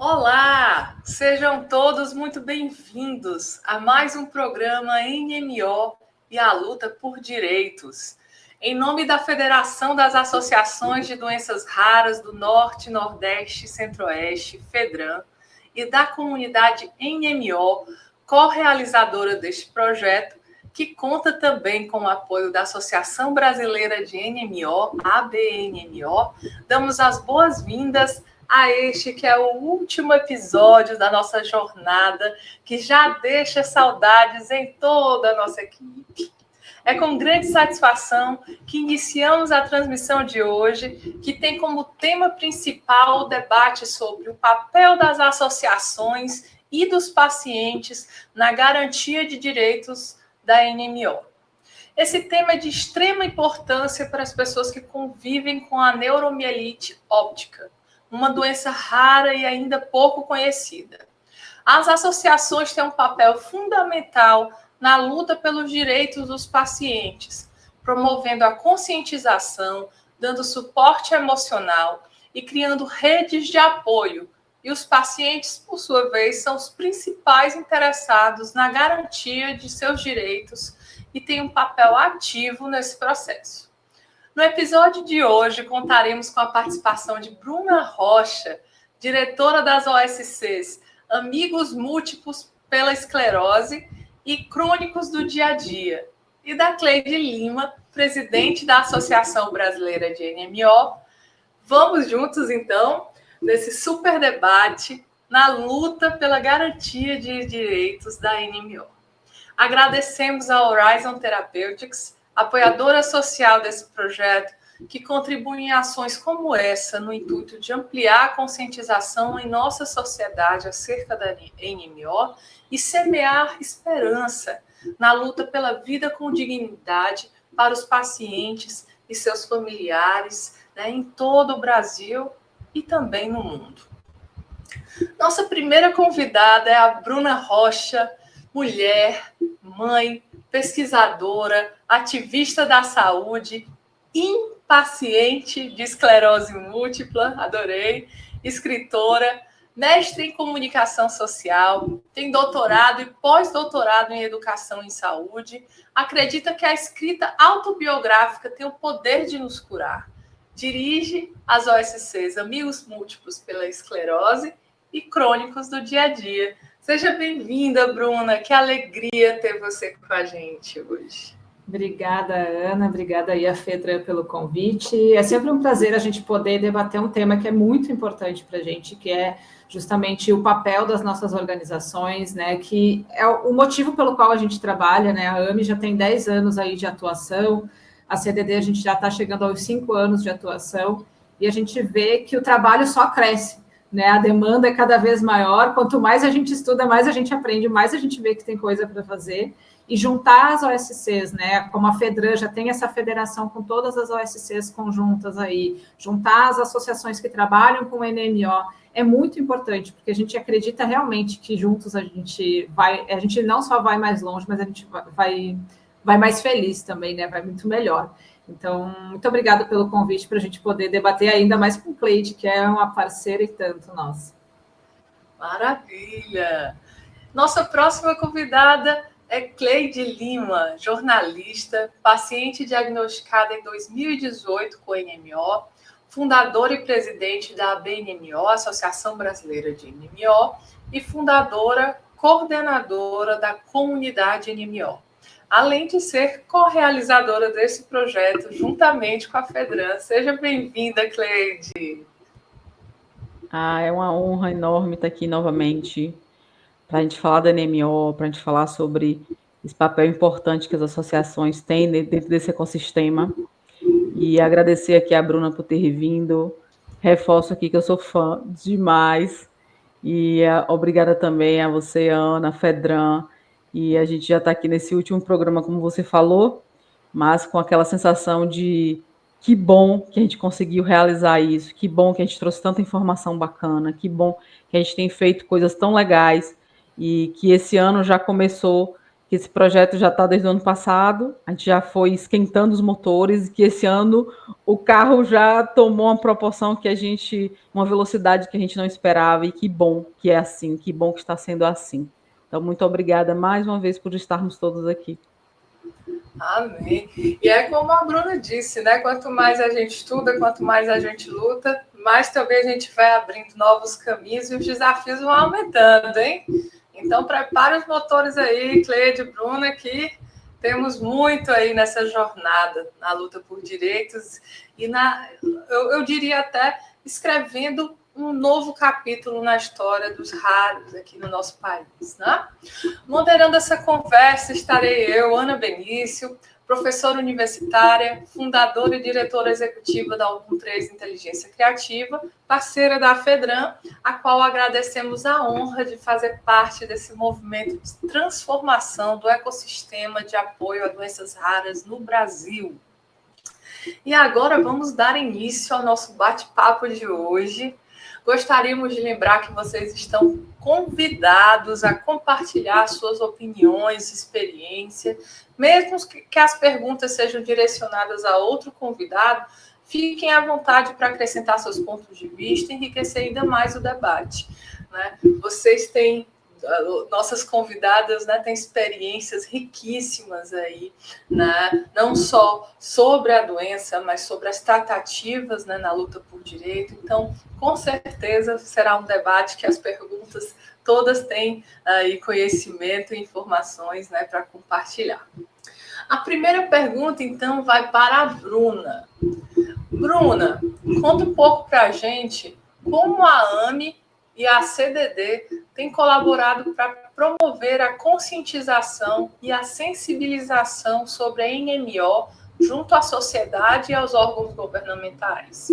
Olá! Sejam todos muito bem-vindos a mais um programa NMO e a luta por direitos. Em nome da Federação das Associações de Doenças Raras do Norte, Nordeste e Centro-Oeste, FEDRAN, e da comunidade NMO, co-realizadora deste projeto, que conta também com o apoio da Associação Brasileira de NMO, ABNMO, damos as boas-vindas a este que é o último episódio da nossa jornada, que já deixa saudades em toda a nossa equipe. É com grande satisfação que iniciamos a transmissão de hoje, que tem como tema principal o debate sobre o papel das associações e dos pacientes na garantia de direitos da NMO. Esse tema é de extrema importância para as pessoas que convivem com a neuromielite óptica, uma doença rara e ainda pouco conhecida. As associações têm um papel fundamental na luta pelos direitos dos pacientes, promovendo a conscientização, dando suporte emocional e criando redes de apoio. E os pacientes, por sua vez, são os principais interessados na garantia de seus direitos e têm um papel ativo nesse processo. No episódio de hoje, contaremos com a participação de Bruna Rocha, diretora das OSCs Amigos Múltiplos pela Esclerose e Crônicos do Dia a Dia, e da Cleide Lima, presidente da Associação Brasileira de NMO. Vamos juntos, então, nesse super debate na luta pela garantia de direitos da NMO. Agradecemos a Horizon Therapeutics, apoiadora social desse projeto, que contribui em ações como essa no intuito de ampliar a conscientização em nossa sociedade acerca da NMO e semear esperança na luta pela vida com dignidade para os pacientes e seus familiares, em todo o Brasil e também no mundo. Nossa primeira convidada é a Bruna Rocha, mulher, mãe, pesquisadora, ativista da saúde, paciente de esclerose múltipla, adorei, escritora, mestre em comunicação social, tem doutorado e pós-doutorado em educação em saúde, acredita que a escrita autobiográfica tem o poder de nos curar. Dirige as OSCs Amigos Múltiplos pela Esclerose e Crônicos do Dia a Dia. Seja bem-vinda, Bruna. Que alegria ter você com a gente hoje. Obrigada, Ana. Obrigada aí a Fedra pelo convite. É sempre um prazer a gente poder debater um tema que é muito importante para a gente, que é justamente o papel das nossas organizações, né? Que é o motivo pelo qual a gente trabalha, né? A AME já tem 10 anos aí de atuação, a CDD a gente já está chegando aos 5 anos de atuação, e a gente vê que o trabalho só cresce, né? A demanda é cada vez maior, quanto mais a gente estuda, mais a gente aprende, mais a gente vê que tem coisa para fazer. E juntar as OSCs, né? Como a FEDRAN já tem essa federação com todas as OSCs conjuntas aí, juntar as associações que trabalham com o NMO é muito importante, porque a gente acredita realmente que juntos a gente não só vai mais longe, mas a gente vai mais feliz também, né? Vai muito melhor. Então, muito obrigada pelo convite para a gente poder debater ainda mais com Cleide, que é uma parceira e tanto nossa. Maravilha! Nossa próxima convidada é Cleide Lima, jornalista, paciente diagnosticada em 2018 com NMO, fundadora e presidente da ABNMO, Associação Brasileira de NMO, e fundadora, coordenadora da comunidade NMO, além de ser co-realizadora desse projeto juntamente com a FEDRAN. Seja bem-vinda, Cleide. É uma honra enorme estar aqui novamente para a gente falar da NMO, para a gente falar sobre esse papel importante que as associações têm dentro desse ecossistema. E agradecer aqui a Bruna por ter vindo. Reforço aqui que eu sou fã demais. E obrigada também a você, Ana, FEDRAN. E a gente já está aqui nesse último programa, como você falou, mas com aquela sensação de que bom que a gente conseguiu realizar isso, que bom que a gente trouxe tanta informação bacana, que bom que a gente tem feito coisas tão legais, e que esse ano já começou que esse projeto já está desde o ano passado, a gente já foi esquentando os motores, e que esse ano o carro já tomou uma proporção uma velocidade que a gente não esperava, e que bom que é assim, que bom que está sendo assim. Então, muito obrigada mais uma vez por estarmos todos aqui. Amém. E é como a Bruna disse, né? Quanto mais a gente estuda, quanto mais a gente luta, mais também a gente vai abrindo novos caminhos e os desafios vão aumentando, hein? Então, prepare os motores aí, Cleide, Bruna, que temos muito aí nessa jornada, na luta por direitos e eu diria até escrevendo um novo capítulo na história dos raros aqui no nosso país, né? Moderando essa conversa estarei eu, Ana Benício, professora universitária, fundadora e diretora executiva da Album 3 Inteligência Criativa, parceira da FEDRAN, a qual agradecemos a honra de fazer parte desse movimento de transformação do ecossistema de apoio a doenças raras no Brasil. E agora vamos dar início ao nosso bate-papo de hoje. Gostaríamos de lembrar que vocês estão convidados a compartilhar suas opiniões, experiência, mesmo que as perguntas sejam direcionadas a outro convidado, fiquem à vontade para acrescentar seus pontos de vista e enriquecer ainda mais o debate, né? Vocês têm, nossas convidadas, né, têm experiências riquíssimas aí, né, não só sobre a doença, mas sobre as tratativas, né, na luta por direito. Então, com certeza, será um debate que as perguntas todas têm aí conhecimento e informações, né, para compartilhar. A primeira pergunta, então, vai para a Bruna. Bruna, conta um pouco para a gente como a AME e a CDD têm colaborado para promover a conscientização e a sensibilização sobre a NMO junto à sociedade e aos órgãos governamentais.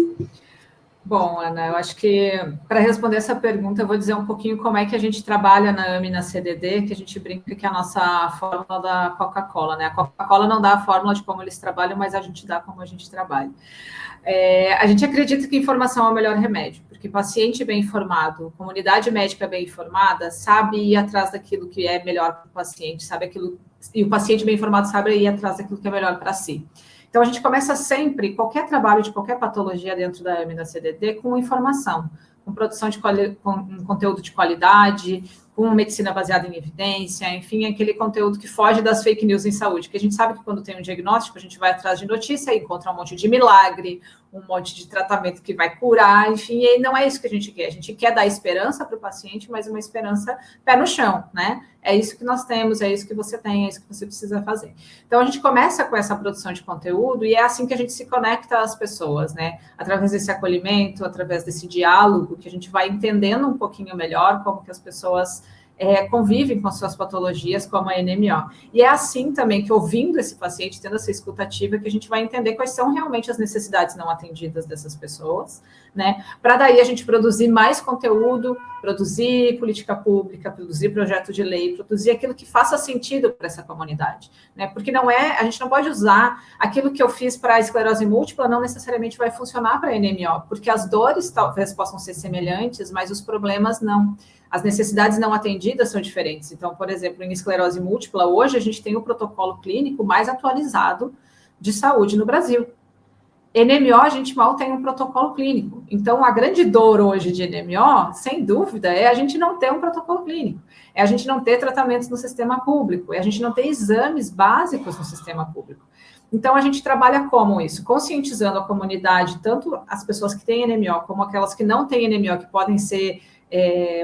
Bom, Ana, eu acho que para responder essa pergunta, eu vou dizer um pouquinho como é que a gente trabalha na AME e na CDD, que a gente brinca que é a nossa fórmula da Coca-Cola, né? A Coca-Cola não dá a fórmula de como eles trabalham, mas a gente dá como a gente trabalha. A gente acredita que informação é o melhor remédio, porque paciente bem informado, comunidade médica bem informada, sabe ir atrás daquilo que é melhor para o paciente, sabe aquilo, e o paciente bem informado sabe ir atrás daquilo que é melhor para si. Então, a gente começa sempre, qualquer trabalho de qualquer patologia dentro da AME e da CDD, com informação, com produção de com conteúdo de qualidade, com medicina baseada em evidência, enfim, aquele conteúdo que foge das fake news em saúde, que a gente sabe que quando tem um diagnóstico, a gente vai atrás de notícia e encontra um monte de milagre, um monte de tratamento que vai curar, enfim, e não é isso que a gente quer dar esperança para o paciente, mas uma esperança pé no chão, né? É isso que nós temos, é isso que você tem, é isso que você precisa fazer. Então, a gente começa com essa produção de conteúdo e é assim que a gente se conecta às pessoas, né? Através desse acolhimento, através desse diálogo, que a gente vai entendendo um pouquinho melhor como que as pessoas convivem com as suas patologias, como a NMO. E é assim também que, ouvindo esse paciente, tendo essa escuta ativa, que a gente vai entender quais são realmente as necessidades não atendidas dessas pessoas, né? Para daí a gente produzir mais conteúdo, produzir política pública, produzir projeto de lei, produzir aquilo que faça sentido para essa comunidade, né? Porque a gente não pode usar aquilo que eu fiz para a esclerose múltipla, não necessariamente vai funcionar para a NMO, porque as dores talvez possam ser semelhantes, mas os problemas não. As necessidades não atendidas são diferentes. Então, por exemplo, em esclerose múltipla, hoje a gente tem o protocolo clínico mais atualizado de saúde no Brasil. NMO, a gente mal tem um protocolo clínico. Então, a grande dor hoje de NMO, sem dúvida, é a gente não ter um protocolo clínico. É a gente não ter tratamentos no sistema público. É a gente não ter exames básicos no sistema público. Então, a gente trabalha como isso? Conscientizando a comunidade, tanto as pessoas que têm NMO, como aquelas que não têm NMO, que podem ser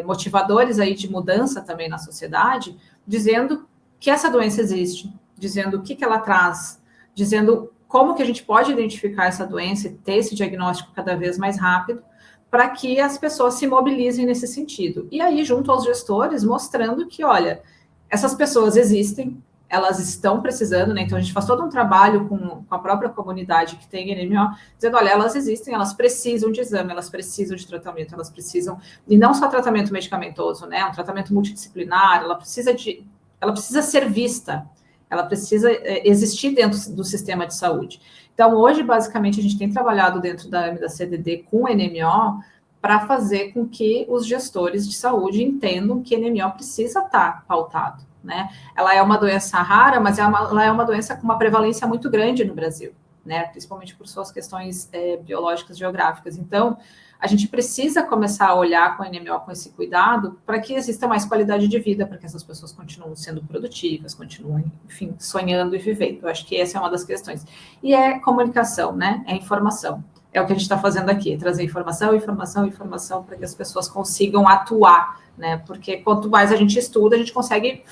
motivadores aí de mudança também na sociedade, dizendo que essa doença existe, dizendo o que ela traz, dizendo como que a gente pode identificar essa doença e ter esse diagnóstico cada vez mais rápido, para que as pessoas se mobilizem nesse sentido. E aí, junto aos gestores, mostrando que, olha, essas pessoas existem, elas estão precisando, né? Então, a gente faz todo um trabalho com a própria comunidade que tem NMO, dizendo, olha, elas existem, elas precisam de exame, elas precisam de tratamento, elas precisam, e não só tratamento medicamentoso, né? Um tratamento multidisciplinar, ela precisa ser vista, ela precisa existir dentro do sistema de saúde. Então, hoje, basicamente, a gente tem trabalhado dentro da AME da CDD com NMO para fazer com que os gestores de saúde entendam que NMO precisa estar pautado, né? Ela é uma doença rara, mas ela é uma doença com uma prevalência muito grande no Brasil, né? Principalmente por suas questões biológicas, geográficas. Então, a gente precisa começar a olhar com a NMO com esse cuidado para que exista mais qualidade de vida, para que essas pessoas continuem sendo produtivas, continuem, enfim, sonhando e vivendo. Eu acho que essa é uma das questões. E é comunicação, né? É informação. É o que a gente está fazendo aqui, trazer informação, informação, informação, para que as pessoas consigam atuar, né? Porque quanto mais a gente estuda, a gente consegue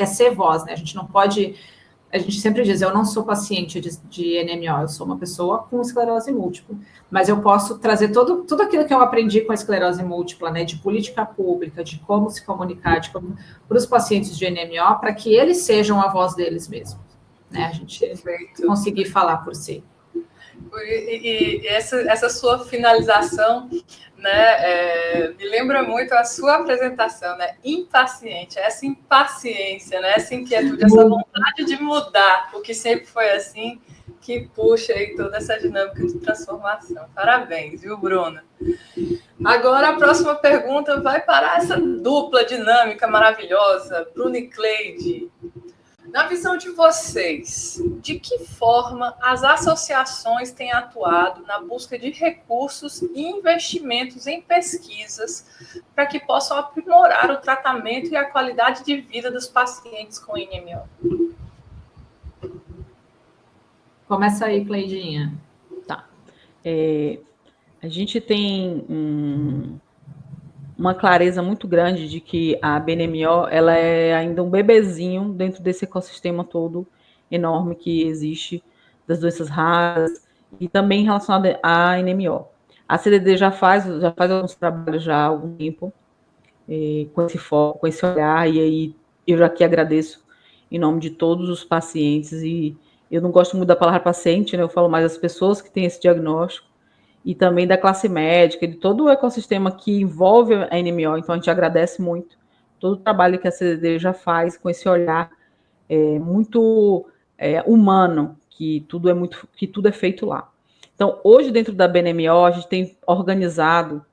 ser voz, né? A gente não pode... A gente sempre diz, eu não sou paciente de NMO, eu sou uma pessoa com esclerose múltipla, mas eu posso trazer tudo aquilo que eu aprendi com a esclerose múltipla, né, de política pública, de como se comunicar, para os pacientes de NMO, para que eles sejam a voz deles mesmos, né, a gente conseguir falar por si. E essa sua finalização, né, me lembra muito a sua apresentação, né? Impaciente, essa impaciência, né? Essa inquietude, essa vontade de mudar, o que sempre foi assim, que puxa aí toda essa dinâmica de transformação. Parabéns, viu, Bruna? Agora a próxima pergunta vai para essa dupla dinâmica maravilhosa, Bruna e Cleide. Na visão de vocês, de que forma as associações têm atuado na busca de recursos e investimentos em pesquisas para que possam aprimorar o tratamento e a qualidade de vida dos pacientes com NMO? Começa aí, Cleidinha. Tá. A gente tem uma clareza muito grande de que a BNMO ela é ainda um bebezinho dentro desse ecossistema todo enorme que existe das doenças raras e também relacionado à NMO. A CDD já faz alguns trabalhos já há algum tempo com esse foco, com esse olhar, e aí eu já aqui agradeço em nome de todos os pacientes, e eu não gosto muito da palavra paciente, né? Eu falo mais das pessoas que têm esse diagnóstico, e também da classe médica, de todo o ecossistema que envolve a NMO. Então, a gente agradece muito todo o trabalho que a CDD já faz com esse olhar muito humano, que tudo é feito lá. Então, hoje, dentro da BNMO, a gente tem organizado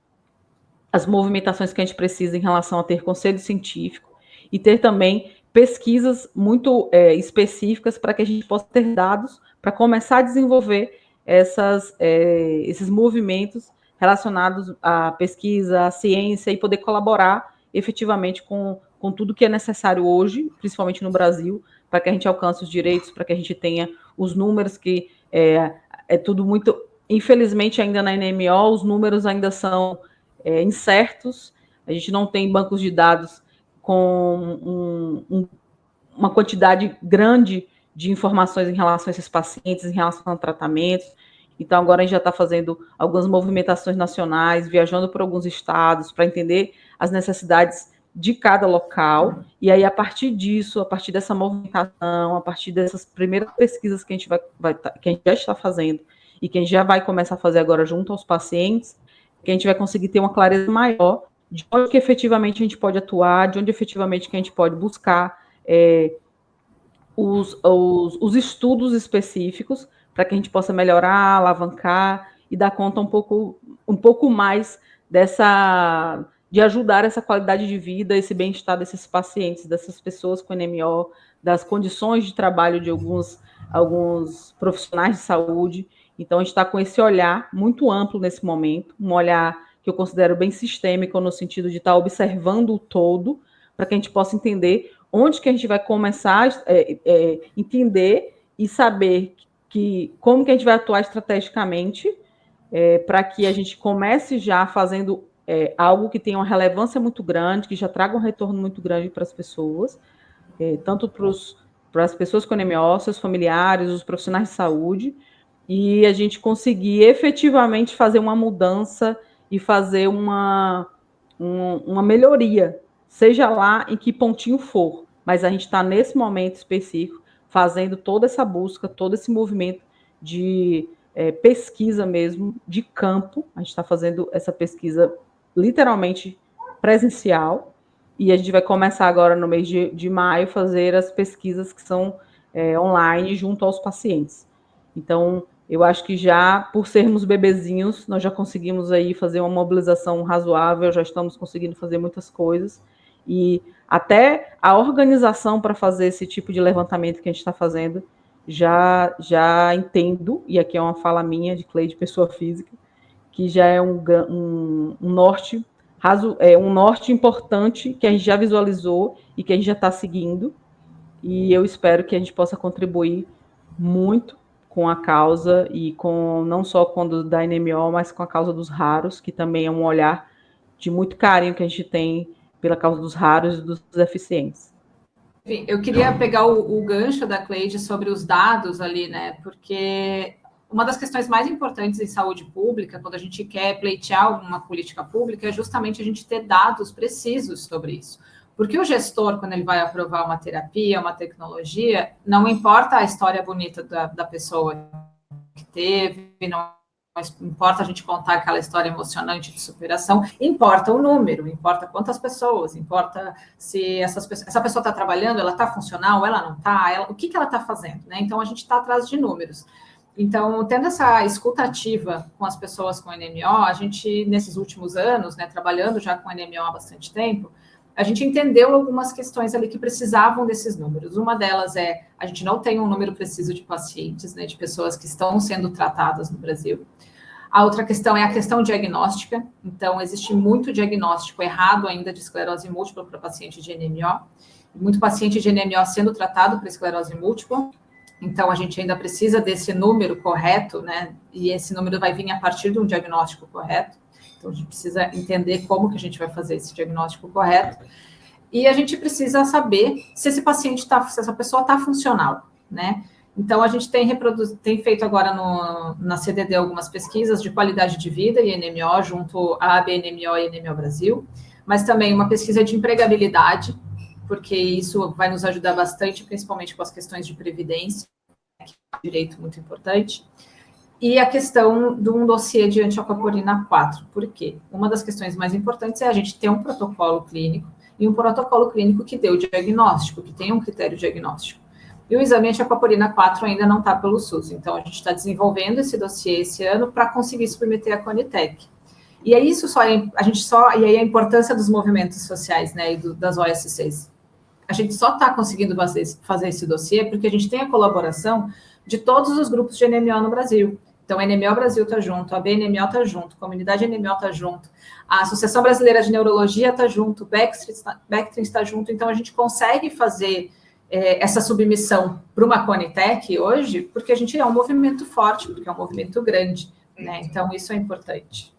as movimentações que a gente precisa em relação a ter conselho científico e ter também pesquisas muito específicas para que a gente possa ter dados para começar a desenvolver esses movimentos relacionados à pesquisa, à ciência e poder colaborar efetivamente com tudo que é necessário hoje, principalmente no Brasil, para que a gente alcance os direitos, para que a gente tenha os números que é tudo muito... Infelizmente, ainda na NMO, os números ainda são incertos, a gente não tem bancos de dados com uma quantidade grande de informações em relação a esses pacientes, em relação a tratamentos. Então, agora a gente já está fazendo algumas movimentações nacionais, viajando por alguns estados, para entender as necessidades de cada local, e aí, a partir disso, a partir dessa movimentação, a partir dessas primeiras pesquisas que a gente que a gente já está fazendo, e que a gente já vai começar a fazer agora junto aos pacientes, que a gente vai conseguir ter uma clareza maior de onde que efetivamente a gente pode atuar, de onde efetivamente que a gente pode buscar os estudos específicos para que a gente possa melhorar, alavancar e dar conta um pouco mais de ajudar essa qualidade de vida, esse bem-estar desses pacientes, dessas pessoas com NMO, das condições de trabalho de alguns profissionais de saúde. Então, a gente está com esse olhar muito amplo nesse momento, um olhar que eu considero bem sistêmico, no sentido de estar observando o todo, para que a gente possa entender onde que a gente vai começar a entender e saber como que a gente vai atuar estrategicamente para que a gente comece já fazendo algo que tenha uma relevância muito grande, que já traga um retorno muito grande para as pessoas, tanto para as pessoas com NMO, seus familiares, os profissionais de saúde, e a gente conseguir efetivamente fazer uma mudança e fazer uma melhoria, seja lá em que pontinho for, mas a gente está nesse momento específico fazendo toda essa busca, todo esse movimento de pesquisa mesmo, de campo. A gente está fazendo essa pesquisa literalmente presencial, e a gente vai começar agora no mês de maio fazer as pesquisas que são online junto aos pacientes. Então, eu acho que já, por sermos bebezinhos, nós já conseguimos aí fazer uma mobilização razoável, já estamos conseguindo fazer muitas coisas, E até a organização para fazer esse tipo de levantamento que a gente está fazendo, já entendo, e aqui é uma fala minha de Cleide, pessoa física, que já é um norte um norte importante que a gente já visualizou e que a gente já está seguindo, e eu espero que a gente possa contribuir muito com a causa e com não só com o da NMO, mas com a causa dos raros, que também é um olhar de muito carinho que a gente tem pela causa dos raros e dos deficientes. Enfim, eu queria pegar o gancho da Cleide sobre os dados ali, né? Porque uma das questões mais importantes em saúde pública, quando a gente quer pleitear uma política pública, é justamente a gente ter dados precisos sobre isso. Porque o gestor, quando ele vai aprovar uma terapia, uma tecnologia, não importa a história bonita da pessoa que teve, não importa a gente contar aquela história emocionante de superação, importa o número, importa quantas pessoas, importa se essa pessoa está trabalhando, ela está funcional, ela não está, o que ela está fazendo, né? Então, a gente está atrás de números. Então, tendo essa escuta ativa com as pessoas com NMO, a gente, nesses últimos anos, né, trabalhando já com NMO há bastante tempo, a gente entendeu algumas questões ali que precisavam desses números. Uma delas é, a gente não tem um número preciso de pacientes, né, de pessoas que estão sendo tratadas no Brasil. A outra questão é a questão diagnóstica. Então, existe muito diagnóstico errado ainda de esclerose múltipla para paciente de NMO. Muito paciente de NMO sendo tratado para esclerose múltipla. Então, a gente ainda precisa desse número correto, né? E esse número vai vir a partir de um diagnóstico correto. Então, a gente precisa entender como que a gente vai fazer esse diagnóstico correto. E a gente precisa saber se esse paciente se essa pessoa está funcional, né? Então, a gente tem feito agora na CDD algumas pesquisas de qualidade de vida e NMO, junto à ABNMO e NMO Brasil, mas também uma pesquisa de empregabilidade, porque isso vai nos ajudar bastante, principalmente com as questões de previdência, que é um direito muito importante, e a questão de um dossiê de antialfaporina 4. Por quê? Uma das questões mais importantes é a gente ter um protocolo clínico, e um protocolo clínico que dê o diagnóstico, que tenha um critério diagnóstico. E o exame antialfaporina 4 ainda não está pelo SUS, então a gente está desenvolvendo esse dossiê esse ano para conseguir submeter a Conitec. E é isso e aí a importância dos movimentos sociais, né, e das OSCs. A gente só está conseguindo fazer esse dossiê porque a gente tem a colaboração de todos os grupos de NMO no Brasil. Então, a NMO Brasil está junto, a BNMO está junto, a Comunidade NMO está junto, a Associação Brasileira de Neurologia está junto, o Bectrin está junto, então a gente consegue fazer essa submissão para uma Conitec hoje, porque a gente é um movimento forte, porque é um movimento grande, né? Então, isso é importante.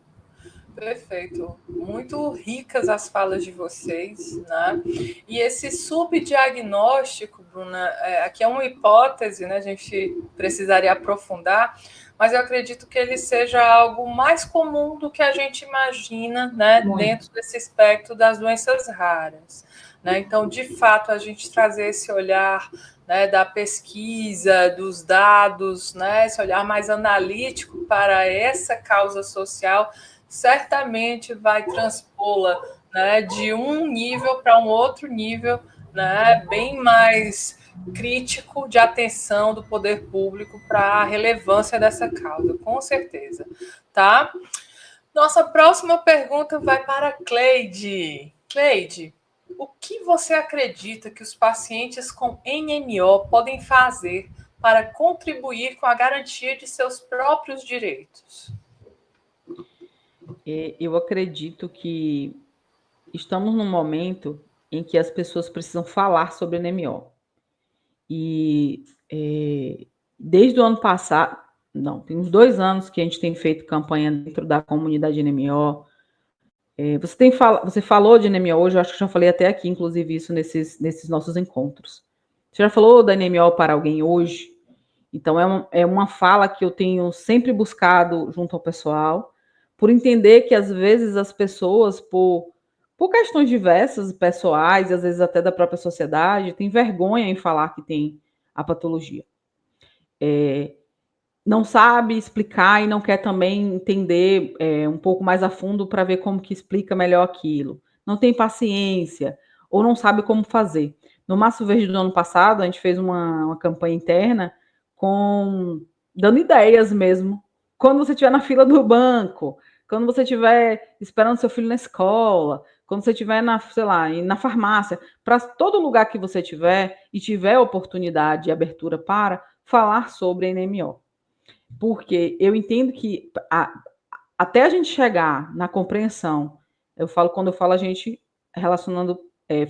Perfeito. Muito ricas as falas de vocês, né? E esse subdiagnóstico, Bruna, aqui é uma hipótese, né? A gente precisaria aprofundar, mas eu acredito que ele seja algo mais comum do que a gente imagina, né? Dentro desse espectro das doenças raras. Né? Então, de fato, a gente trazer esse olhar, né, da pesquisa, dos dados, né, esse olhar mais analítico para essa causa social, certamente vai transpô-la, né, de um nível para um outro nível, né, bem mais crítico de atenção do poder público para a relevância dessa causa, com certeza. Tá? Nossa próxima pergunta vai para a Cleide. Cleide, o que você acredita que os pacientes com NMO podem fazer para contribuir com a garantia de seus próprios direitos? Eu acredito que estamos num momento em que as pessoas precisam falar sobre NMO. E desde o ano passado, tem uns 2 anos que a gente tem feito campanha dentro da comunidade NMO. Você falou de NMO hoje, eu acho que já falei até aqui, inclusive, isso nesses nossos encontros. Você já falou da NMO para alguém hoje? Então, é uma fala que eu tenho sempre buscado junto ao pessoal, por entender que, às vezes, as pessoas, por questões diversas, pessoais, e às vezes até da própria sociedade, têm vergonha em falar que tem a patologia. Não sabe explicar e não quer também entender um pouco mais a fundo para ver como que explica melhor aquilo. Não tem paciência ou não sabe como fazer. No Março Verde do ano passado, a gente fez uma campanha interna dando ideias mesmo. Quando você estiver na fila do banco, quando você estiver esperando seu filho na escola, quando você estiver sei lá, na farmácia, para todo lugar que você tiver e tiver oportunidade e abertura para falar sobre NMO. Porque eu entendo que até a gente chegar na compreensão, quando eu falo a gente relacionando,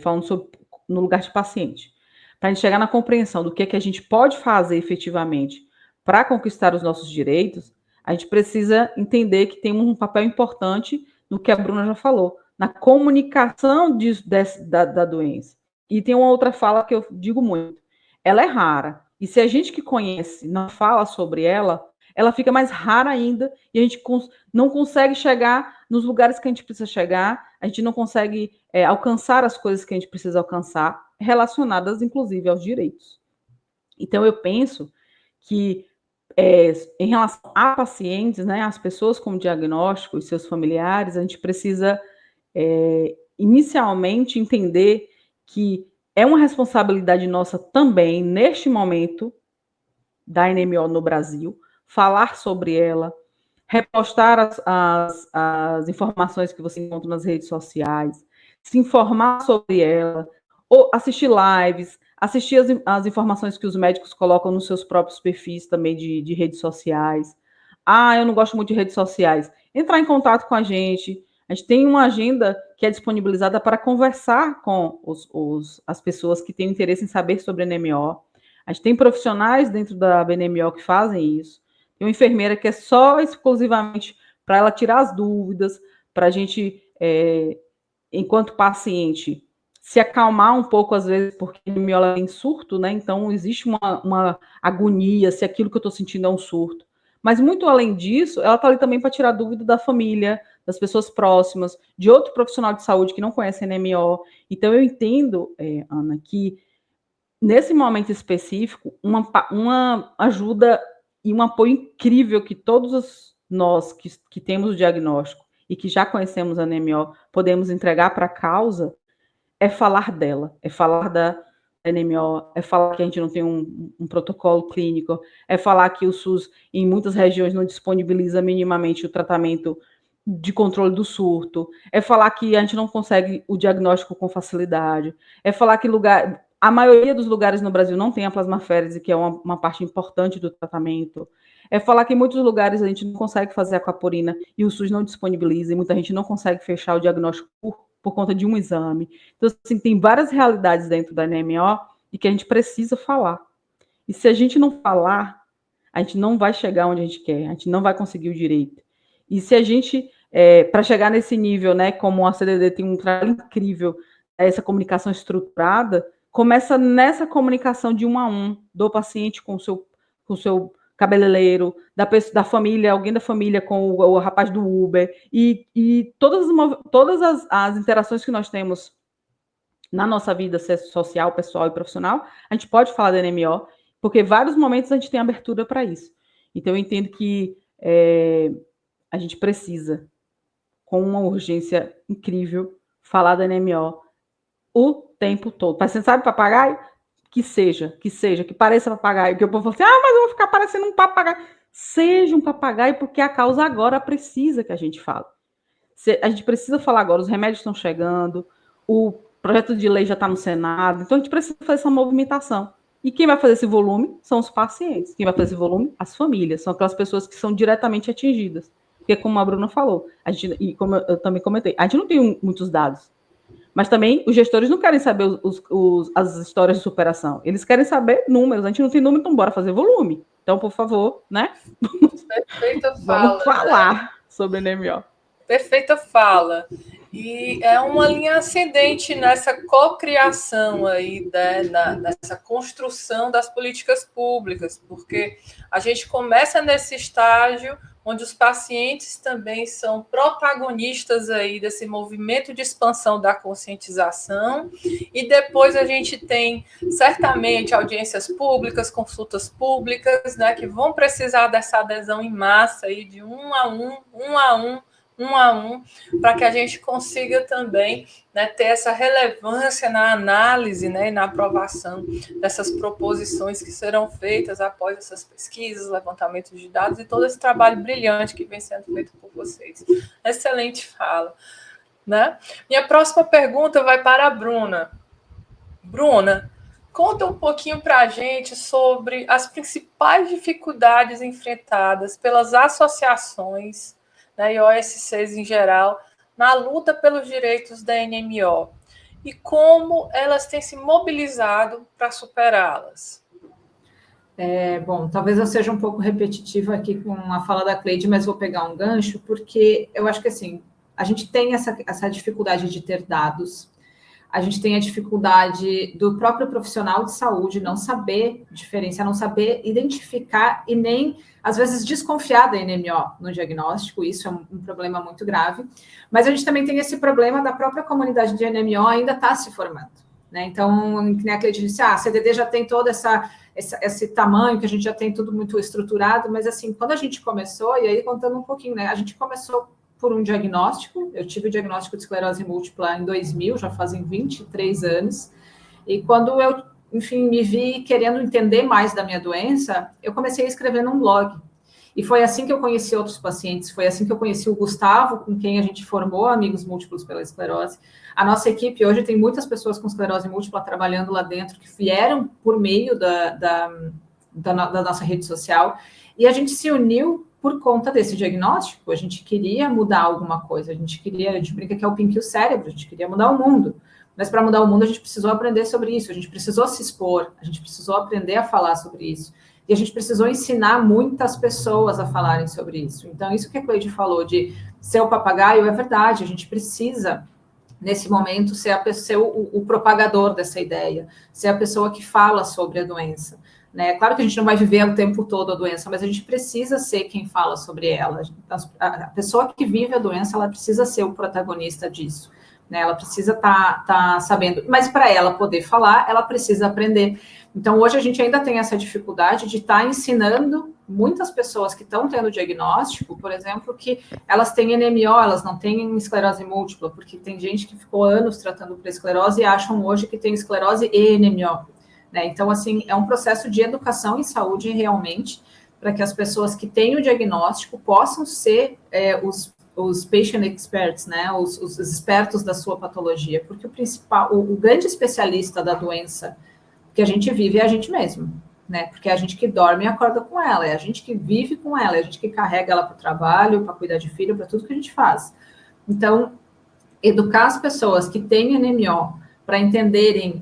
falando sobre no lugar de paciente, para a gente chegar na compreensão do que a gente pode fazer efetivamente para conquistar os nossos direitos, a gente precisa entender que temos um papel importante no que a Bruna já falou, na comunicação da doença. E tem uma outra fala que eu digo muito, ela é rara, e se a gente que conhece não fala sobre ela, ela fica mais rara ainda, e a gente não consegue chegar nos lugares que a gente precisa chegar, a gente não consegue alcançar as coisas que a gente precisa alcançar, relacionadas, inclusive, aos direitos. Então, eu penso que, em relação a pacientes, né, as pessoas com diagnóstico e seus familiares, a gente precisa, inicialmente, entender que é uma responsabilidade nossa também, neste momento, da NMO no Brasil, falar sobre ela, repostar as informações que você encontra nas redes sociais, se informar sobre ela, ou assistir lives, assistir as informações que os médicos colocam nos seus próprios perfis também de redes sociais. Ah, eu não gosto muito de redes sociais. Entrar em contato com a gente. A gente tem uma agenda que é disponibilizada para conversar com as pessoas que têm interesse em saber sobre NMO. A gente tem profissionais dentro da BNMO que fazem isso. Tem uma enfermeira que é só exclusivamente para ela tirar as dúvidas, para a gente, enquanto paciente, se acalmar um pouco, às vezes, porque a NMO tem surto, né? Então, existe uma agonia se aquilo que eu estou sentindo é um surto. Mas, muito além disso, ela está ali também para tirar dúvida da família, das pessoas próximas, de outro profissional de saúde que não conhece a NMO. Então, eu entendo, Ana, que nesse momento específico, uma ajuda e um apoio incrível que todos nós que temos o diagnóstico e que já conhecemos a NMO podemos entregar para a causa é falar dela, é falar da NMO, é falar que a gente não tem um protocolo clínico, é falar que o SUS, em muitas regiões, não disponibiliza minimamente o tratamento de controle do surto, é falar que a gente não consegue o diagnóstico com facilidade, é falar que a maioria dos lugares no Brasil não tem a plasmaférese, que é uma parte importante do tratamento. É falar que em muitos lugares a gente não consegue fazer a aquaporina e o SUS não disponibiliza, e muita gente não consegue fechar o diagnóstico por conta de um exame. Então, assim, tem várias realidades dentro da NMO e que a gente precisa falar. E se a gente não falar, a gente não vai chegar onde a gente quer, a gente não vai conseguir o direito. E se a gente, para chegar nesse nível, né, como a CDD tem um trabalho incrível, essa comunicação estruturada, começa nessa comunicação de 1 a 1, do paciente com o seu cabeleireiro, da família, alguém da família com o rapaz do Uber, e todas as interações que nós temos na nossa vida social, pessoal e profissional, a gente pode falar da NMO, porque vários momentos a gente tem abertura para isso. Então, eu entendo que a gente precisa, com uma urgência incrível, falar da NMO o tempo todo. Você sabe papagaio? Que pareça papagaio. Que o povo fala assim, mas eu vou ficar parecendo um papagaio. Seja um papagaio, porque a causa agora precisa que a gente fale. A gente precisa falar agora, os remédios estão chegando, o projeto de lei já está no Senado, então a gente precisa fazer essa movimentação. E quem vai fazer esse volume são os pacientes. Quem vai fazer esse volume? As famílias. São aquelas pessoas que são diretamente atingidas. Porque, como a Bruna falou, e como eu também comentei, a gente não tem muitos dados. Mas também os gestores não querem saber as histórias de superação. Eles querem saber números. A gente não tem número, então bora fazer volume. Então, por favor, né? Perfeita fala. Vamos falar sobre NMO. Perfeita fala. E é uma linha ascendente nessa cocriação aí, nessa construção das políticas públicas, porque a gente começa nesse estágio onde os pacientes também são protagonistas aí desse movimento de expansão da conscientização, e depois a gente tem certamente audiências públicas, consultas públicas, né, que vão precisar dessa adesão em massa aí de 1 a 1, para que a gente consiga também, né, ter essa relevância na análise, né, e na aprovação dessas proposições que serão feitas após essas pesquisas, levantamentos de dados e todo esse trabalho brilhante que vem sendo feito por vocês. Excelente fala. né? Minha próxima pergunta vai para a Bruna. Bruna, conta um pouquinho para a gente sobre as principais dificuldades enfrentadas pelas associações, né, e OSCs em geral, na luta pelos direitos da NMO e como elas têm se mobilizado para superá-las. Bom, talvez eu seja um pouco repetitiva aqui com a fala da Cleide, mas vou pegar um gancho, porque eu acho que assim, a gente tem essa dificuldade de ter dados, a gente tem a dificuldade do próprio profissional de saúde não saber diferenciar, não saber identificar e nem, às vezes, desconfiar da NMO no diagnóstico, isso é um problema muito grave, mas a gente também tem esse problema da própria comunidade de NMO ainda estar se formando, né? Então, que nem a Cleide disse, a CDD já tem todo esse tamanho, que a gente já tem tudo muito estruturado, mas assim, quando a gente começou, e aí contando um pouquinho, né, a gente começou por um diagnóstico, eu tive o diagnóstico de esclerose múltipla em 2000, já fazem 23 anos, e quando eu, enfim, me vi querendo entender mais da minha doença, eu comecei a escrever num blog, e foi assim que eu conheci outros pacientes, foi assim que eu conheci o Gustavo, com quem a gente formou Amigos Múltiplos pela Esclerose. A nossa equipe hoje tem muitas pessoas com esclerose múltipla trabalhando lá dentro, que vieram por meio da nossa rede social, e a gente se uniu por conta desse diagnóstico. A gente queria mudar alguma coisa, a gente brinca que é o Pink e o cérebro, a gente queria mudar o mundo, mas para mudar o mundo a gente precisou aprender sobre isso, a gente precisou se expor, a gente precisou aprender a falar sobre isso, e a gente precisou ensinar muitas pessoas a falarem sobre isso. Então, isso que a Cleide falou de ser o papagaio é verdade, a gente precisa, nesse momento, ser o propagador dessa ideia, ser a pessoa que fala sobre a doença. Né? Claro que a gente não vai viver o tempo todo a doença, mas a gente precisa ser quem fala sobre ela. A pessoa que vive a doença, ela precisa ser o protagonista disso. Né? Ela precisa tá sabendo, mas para ela poder falar, ela precisa aprender. Então, hoje a gente ainda tem essa dificuldade de estar ensinando muitas pessoas que estão tendo diagnóstico, por exemplo, que elas têm NMO, elas não têm esclerose múltipla, porque tem gente que ficou anos tratando para esclerose e acham hoje que tem esclerose e NMO. Né? Então, assim, é um processo de educação em saúde realmente, para que as pessoas que têm o diagnóstico possam ser os patient experts, né? Os expertos da sua patologia, porque o grande especialista da doença que a gente vive é a gente mesmo, né? Porque é a gente que dorme e acorda com ela, é a gente que vive com ela, é a gente que carrega ela para o trabalho, para cuidar de filho, para tudo que a gente faz. Então, educar as pessoas que têm NMO para entenderem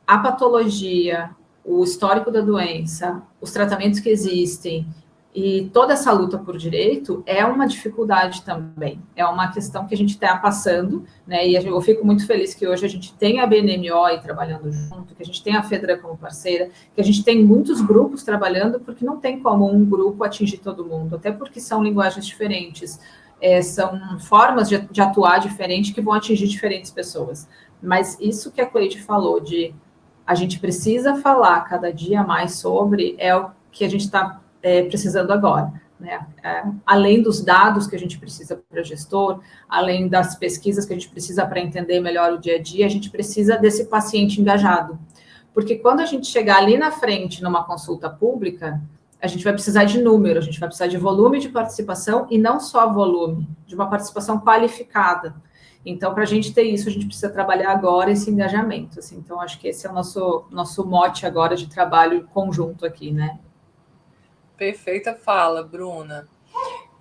a patologia, o histórico da doença, os tratamentos que existem e toda essa luta por direito é uma dificuldade também. É uma questão que a gente está passando, né? E eu fico muito feliz que hoje a gente tem a BNMO aí trabalhando junto, que a gente tem a FEDRA como parceira, que a gente tem muitos grupos trabalhando, porque não tem como um grupo atingir todo mundo, até porque são linguagens diferentes, são formas de atuar diferentes que vão atingir diferentes pessoas. Mas isso que a Cleide falou de a gente precisa falar cada dia mais sobre é o que a gente está precisando agora, né? Além dos dados que a gente precisa para o gestor, além das pesquisas que a gente precisa para entender melhor o dia a dia, a gente precisa desse paciente engajado. Porque quando a gente chegar ali na frente numa consulta pública, a gente vai precisar de número, a gente vai precisar de volume de participação e não só volume, de uma participação qualificada. Então, para a gente ter isso, a gente precisa trabalhar agora esse engajamento. Assim. Então, acho que esse é o nosso mote agora de trabalho conjunto aqui, né? Perfeita fala, Bruna.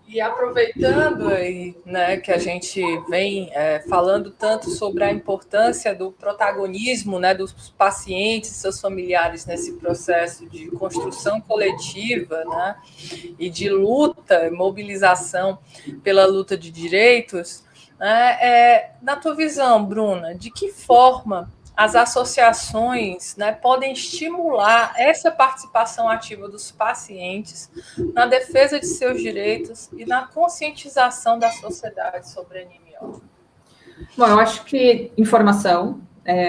E aproveitando aí, né, que a gente vem falando tanto sobre a importância do protagonismo, né, dos pacientes e seus familiares nesse processo de construção coletiva, né, e de luta, mobilização pela luta de direitos, na tua visão, Bruna, de que forma as associações, né, podem estimular essa participação ativa dos pacientes na defesa de seus direitos e na conscientização da sociedade sobre a NMO? Bom, eu acho que informação,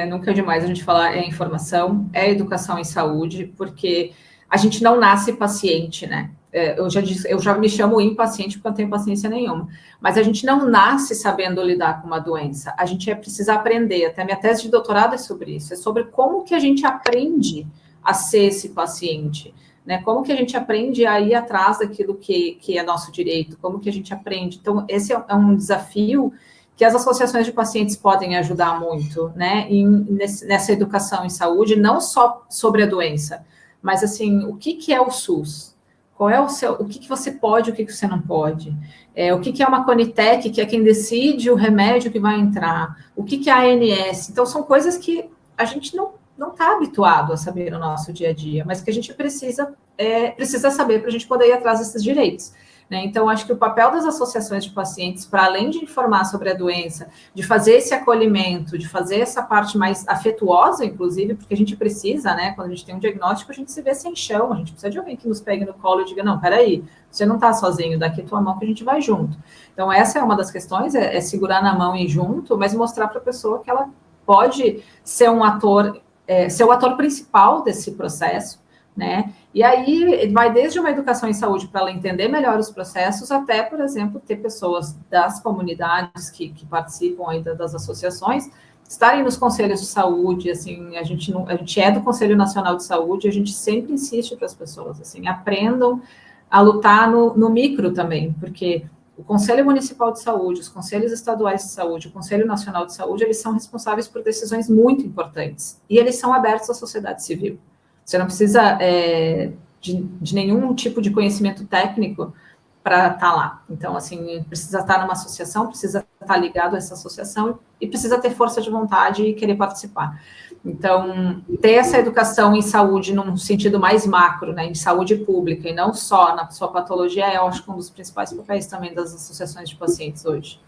nunca é demais a gente falar informação, educação em saúde, porque a gente não nasce paciente, né? Eu já me chamo impaciente porque eu não tenho paciência nenhuma, mas a gente não nasce sabendo lidar com uma doença, a gente precisa aprender, até minha tese de doutorado é sobre isso, é sobre como que a gente aprende a ser esse paciente, né? Como que a gente aprende a ir atrás daquilo que é nosso direito, como que a gente aprende. Então, esse é um desafio que as associações de pacientes podem ajudar muito, né, nessa educação em saúde, não só sobre a doença, mas assim, o que é o SUS? Qual é o que você pode, o que você não pode? O que é uma Conitec, que é quem decide o remédio que vai entrar? O que é a ANS? Então, são coisas que a gente não está habituado a saber no nosso dia a dia, mas que a gente precisa saber para a gente poder ir atrás desses direitos. Né? Então, acho que o papel das associações de pacientes, para além de informar sobre a doença, de fazer esse acolhimento, de fazer essa parte mais afetuosa, inclusive, porque a gente precisa, né? Quando a gente tem um diagnóstico, a gente se vê sem chão, a gente precisa de alguém que nos pegue no colo e diga, não, peraí, você não está sozinho, daqui tua mão que a gente vai junto. Então, essa é uma das questões, é segurar na mão e ir junto, mas mostrar para a pessoa que ela pode ser um ator, ser o ator principal desse processo, né? E aí vai desde uma educação em saúde para ela entender melhor os processos, até, por exemplo, ter pessoas das comunidades que participam ainda das associações, estarem nos conselhos de saúde, assim, a gente é do Conselho Nacional de Saúde, a gente sempre insiste para as pessoas, assim, aprendam a lutar no micro também, porque o Conselho Municipal de Saúde, os Conselhos Estaduais de Saúde, o Conselho Nacional de Saúde, eles são responsáveis por decisões muito importantes, e eles são abertos à sociedade civil. Você não precisa de nenhum tipo de conhecimento técnico para estar lá. Então, assim, precisa estar numa associação, precisa estar ligado a essa associação e precisa ter força de vontade e querer participar. Então, ter essa educação em saúde num sentido mais macro, né, em saúde pública, e não só na sua patologia, eu acho que um dos principais papéis também das associações de pacientes hoje.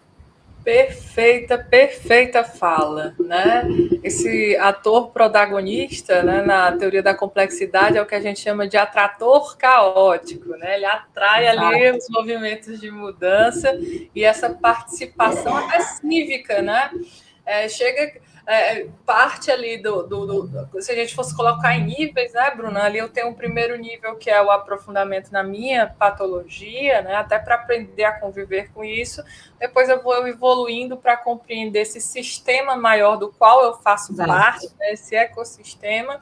Perfeita fala, né? Esse ator protagonista, né, na teoria da complexidade, é o que a gente chama de atrator caótico, né? Ele atrai ali os movimentos de mudança e essa participação até cívica, né? Parte ali se a gente fosse colocar em níveis, né, Bruna? Ali eu tenho um primeiro nível que é o aprofundamento na minha patologia, né? Até para aprender a conviver com isso. Depois eu vou evoluindo para compreender esse sistema maior do qual eu faço parte, né, esse ecossistema,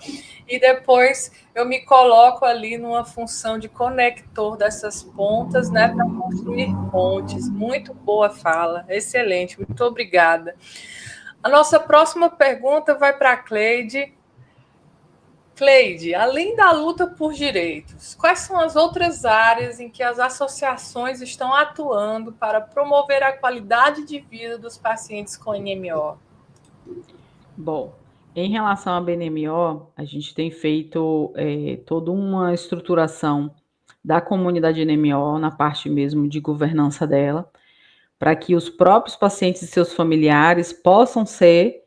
e depois eu me coloco ali numa função de conector dessas pontas, né, para construir pontes. Muito boa fala, excelente, muito obrigada. A nossa próxima pergunta vai para a Cleide. Cleide, além da luta por direitos, quais são as outras áreas em que as associações estão atuando para promover a qualidade de vida dos pacientes com NMO? Bom, em relação à BNMO, a gente tem feito toda uma estruturação da comunidade NMO na parte mesmo de governança dela, para que os próprios pacientes e seus familiares possam ser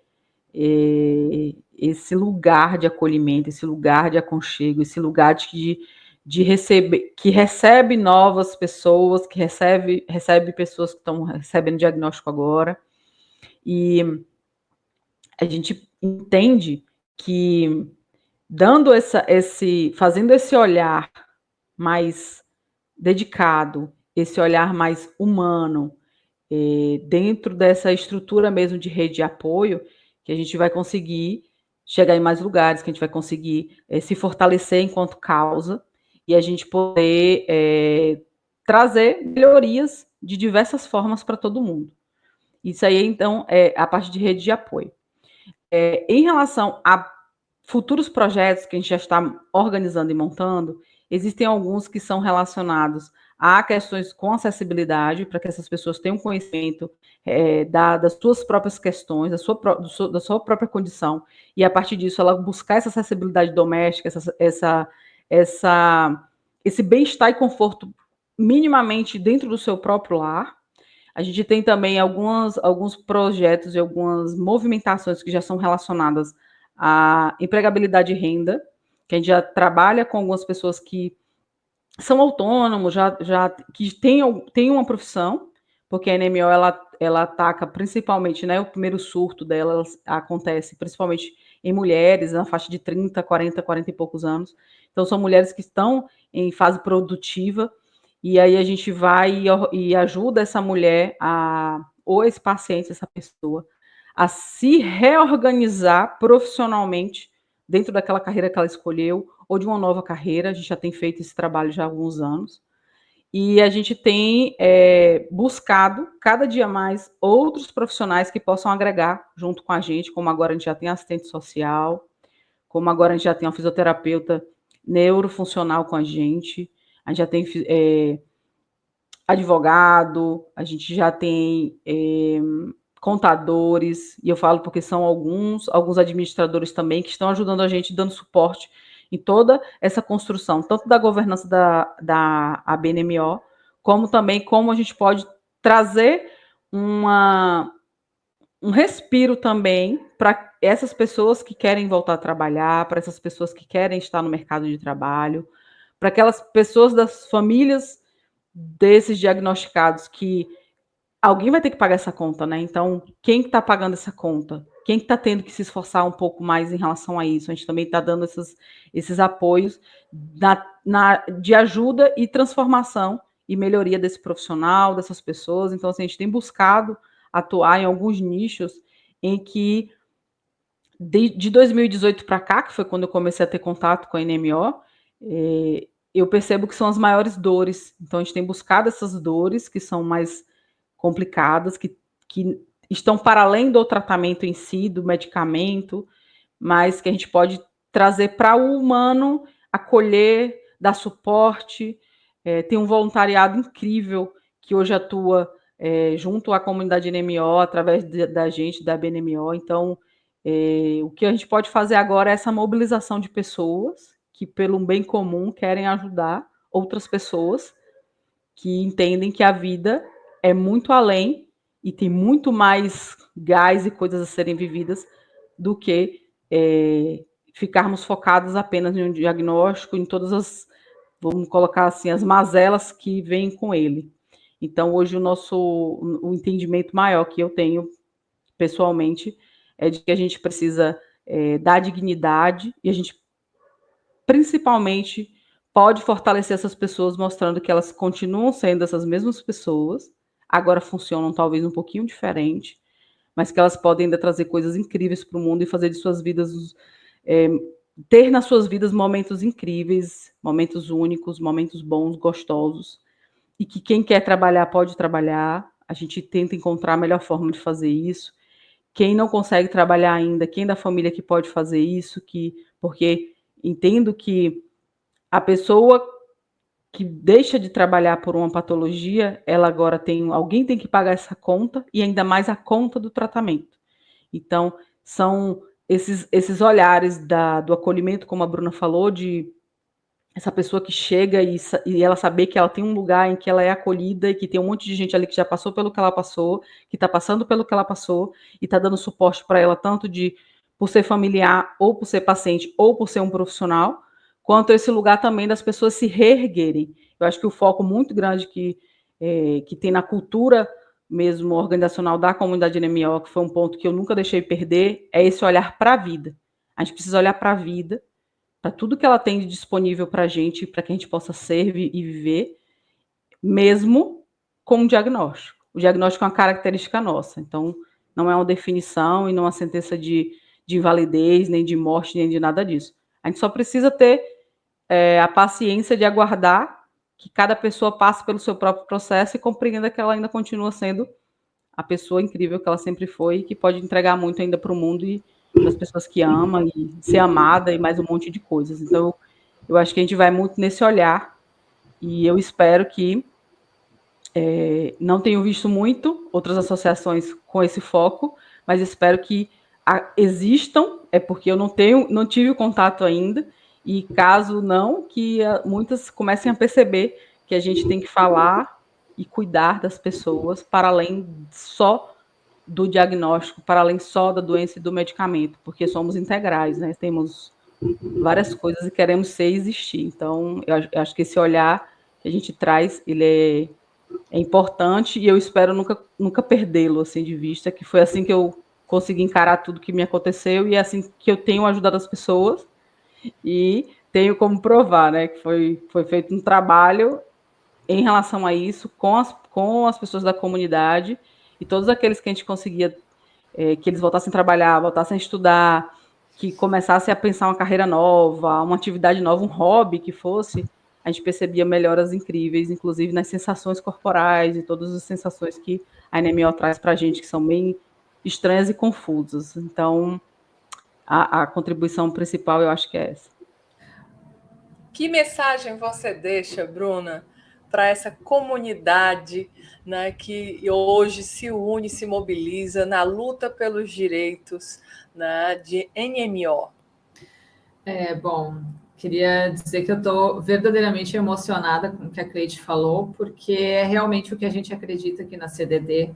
esse lugar de acolhimento, esse lugar de aconchego, esse lugar de receber, que recebe novas pessoas, que recebe pessoas que estão recebendo diagnóstico agora, e a gente entende que fazendo esse olhar mais dedicado, esse olhar mais humano, dentro dessa estrutura mesmo de rede de apoio, que a gente vai conseguir chegar em mais lugares, que a gente vai conseguir se fortalecer enquanto causa, e a gente poder trazer melhorias de diversas formas para todo mundo. Isso aí, então, é a parte de rede de apoio. Em relação a futuros projetos que a gente já está organizando e montando, existem alguns que são relacionados a questões com acessibilidade, para que essas pessoas tenham conhecimento das suas próprias questões, da sua própria condição, e a partir disso ela buscar essa acessibilidade doméstica, esse bem-estar e conforto minimamente dentro do seu próprio lar. A gente tem também alguns projetos e algumas movimentações que já são relacionadas à empregabilidade e renda, que a gente já trabalha com algumas pessoas que são autônomos, que têm uma profissão, porque a NMO ela ataca principalmente, né, o primeiro surto dela acontece principalmente em mulheres, na faixa de 30, 40 e poucos anos. Então, são mulheres que estão em fase produtiva, e aí a gente vai e ajuda essa mulher, ou esse paciente, essa pessoa, a se reorganizar profissionalmente dentro daquela carreira que ela escolheu, ou de uma nova carreira. A gente já tem feito esse trabalho já há alguns anos. e a gente tem buscado cada dia mais outros profissionais que possam agregar junto com a gente, como agora a gente já tem assistente social, como agora a gente já tem uma fisioterapeuta neurofuncional com a gente já tem advogado, a gente já tem contadores, e eu falo porque são alguns administradores também que estão ajudando a gente, dando suporte em toda essa construção, tanto da governança da ABNMO, como também como a gente pode trazer um respiro também para essas pessoas que querem voltar a trabalhar, para essas pessoas que querem estar no mercado de trabalho, para aquelas pessoas das famílias desses diagnosticados que alguém vai ter que pagar essa conta, né? Então, quem está pagando essa conta? Quem está tendo que se esforçar um pouco mais em relação a isso? A gente também está dando esses apoios de ajuda e transformação e melhoria desse profissional, dessas pessoas. Então, assim, a gente tem buscado atuar em alguns nichos em que, de 2018 para cá, que foi quando eu comecei a ter contato com a NMO, eu percebo que são as maiores dores. Então, a gente tem buscado essas dores que são mais complicadas, que estão para além do tratamento em si, do medicamento, mas que a gente pode trazer para o humano, acolher, dar suporte. Tem um voluntariado incrível que hoje atua junto à comunidade NMO, através da gente, da BNMO. Então, o que a gente pode fazer agora é essa mobilização de pessoas que, pelo bem comum, querem ajudar outras pessoas que entendem que a vida é muito além e tem muito mais gás e coisas a serem vividas do que ficarmos focados apenas em um diagnóstico, em todas as, vamos colocar assim, as mazelas que vêm com ele. Então, hoje, o entendimento maior que eu tenho, pessoalmente, é de que a gente precisa dar dignidade e a gente, principalmente, pode fortalecer essas pessoas, mostrando que elas continuam sendo essas mesmas pessoas, agora funcionam talvez um pouquinho diferente, mas que elas podem ainda trazer coisas incríveis para o mundo e fazer de suas vidas, ter nas suas vidas momentos incríveis, momentos únicos, momentos bons, gostosos, e que quem quer trabalhar pode trabalhar, a gente tenta encontrar a melhor forma de fazer isso. Quem não consegue trabalhar ainda, quem da família que pode fazer isso, porque entendo que a pessoa que deixa de trabalhar por uma patologia, ela agora alguém tem que pagar essa conta e ainda mais a conta do tratamento. Então, são esses olhares do acolhimento, como a Bruna falou, de essa pessoa que chega e ela saber que ela tem um lugar em que ela é acolhida e que tem um monte de gente ali que já passou pelo que ela passou, que está passando pelo que ela passou e está dando suporte para ela, tanto por ser familiar, ou por ser paciente, ou por ser um profissional, quanto esse lugar também das pessoas se reerguerem. Eu acho que o foco muito grande que tem na cultura mesmo organizacional da comunidade NMO, que foi um ponto que eu nunca deixei perder, é esse olhar para a vida. A gente precisa olhar para a vida, para tudo que ela tem de disponível para a gente, para que a gente possa ser e viver, mesmo com um diagnóstico. O diagnóstico é uma característica nossa, então não é uma definição e não é uma sentença de invalidez, nem de morte, nem de nada disso. A gente só precisa ter a paciência de aguardar que cada pessoa passe pelo seu próprio processo e compreenda que ela ainda continua sendo a pessoa incrível que ela sempre foi e que pode entregar muito ainda para o mundo e para as pessoas que ama e ser amada e mais um monte de coisas. Então, eu acho que a gente vai muito nesse olhar e eu espero que não tenho visto muito outras associações com esse foco, mas espero que existam, porque eu não tive o contato ainda, e caso não, que muitas comecem a perceber que a gente tem que falar e cuidar das pessoas para além só do diagnóstico, para além só da doença e do medicamento, porque somos integrais, né? Temos várias coisas e queremos ser e existir. Então, eu acho que esse olhar que a gente traz, ele é importante e eu espero nunca perdê-lo assim de vista, que foi assim que eu consegui encarar tudo que me aconteceu e é assim que eu tenho ajudado as pessoas e tenho como provar, né, que foi feito um trabalho em relação a isso com as pessoas da comunidade e todos aqueles que a gente conseguia que eles voltassem a trabalhar, voltassem a estudar, que começassem a pensar uma carreira nova, uma atividade nova, um hobby que fosse, a gente percebia melhoras incríveis, inclusive nas sensações corporais e todas as sensações que a NMO traz para a gente, que são bem estranhas e confusas. Então, a contribuição principal eu acho que é essa. Que mensagem você deixa, Bruna, para essa comunidade, né, que hoje se une, se mobiliza na luta pelos direitos, né, de NMO? Bom, queria dizer que eu estou verdadeiramente emocionada com o que a Cleide falou, porque é realmente o que a gente acredita aqui na CDD,